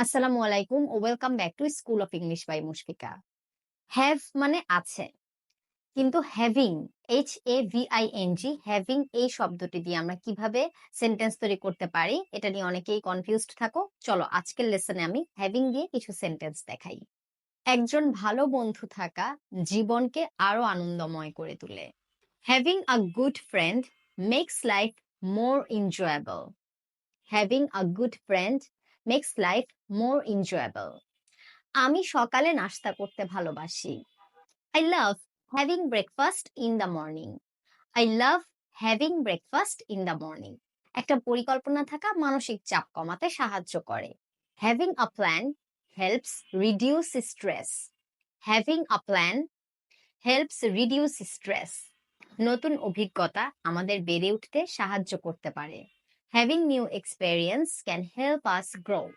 আসসালামু আলাইকুম ও welcome back to school of English by Mushfika. Have মানে আছে, কিন্তু হ্যাভিং, HAVING, হ্যাভিং এই শব্দটি দিয়ে আমরা কিভাবে সেন্টেন্স তৈরি করতে পারি এটা নিয়ে অনেকেই কনফিউজড থাকো। চলো আজকের লেসনে আমি হ্যাভিং দিয়ে কিছু সেন্টেন্স দেখাই। একজন ভালো বন্ধু থাকা জীবনকে আরো আনন্দময় করে তোলে। Having a good friend makes life more enjoyable. Having a good friend makes life more enjoyable. আমি সকালে নাস্তা করতে ভালোবাসি। I love having breakfast in the morning. I love having breakfast in the morning. একটা পরিকল্পনা থাকা মানসিক চাপ কমাতে সাহায্য করে। Having a plan helps reduce stress. Having a plan helps reduce stress. নতুন অভিজ্ঞতা আমাদের বেড়ে উঠতে সাহায্য করতে পারে। Having new experience can help us grow.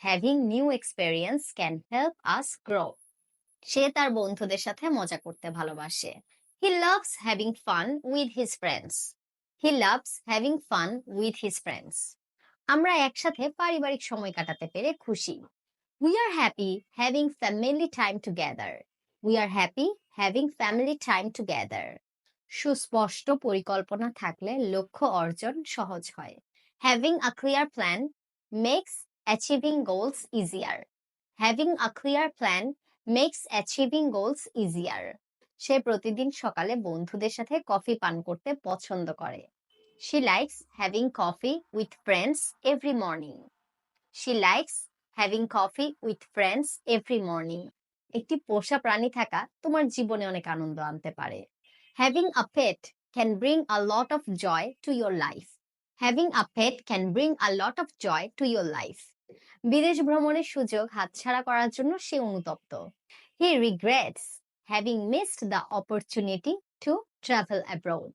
Having new experience can help us grow. সে তার বন্ধুদের সাথে মজা করতে ভালোবাসে। He loves having fun with his friends. He loves having fun with his friends. আমরা একসাথে পারিবারিক সময় কাটাতে পেরে খুশি। We are happy having family time together. We are happy having family time together. সুস্পষ্ট পরিকল্পনা থাকলে লক্ষ্য অর্জন সহজ হয়। Having a clear plan makes achieving goals easier. Having a clear plan makes achieving goals easier. সে প্রতিদিন সকালে বন্ধুদের সাথে কফি পান করতে পছন্দ করে। She likes having coffee with friends every morning. She likes having coffee with friends every morning. একটি পোষা প্রাণী থাকা তোমার জীবনে অনেক আনন্দ আনতে পারে। Having a pet can bring a lot of joy to your life. Having a pet can bring a lot of joy to your life. বিদেশ ভ্রমণের সুযোগ হাতছাড়া করার জন্য সে অনুতপ্ত। He regrets having missed the opportunity to travel abroad.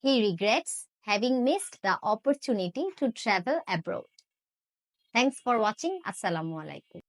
He regrets having missed the opportunity to travel abroad. Thanks for watching. Assalamu alaikum.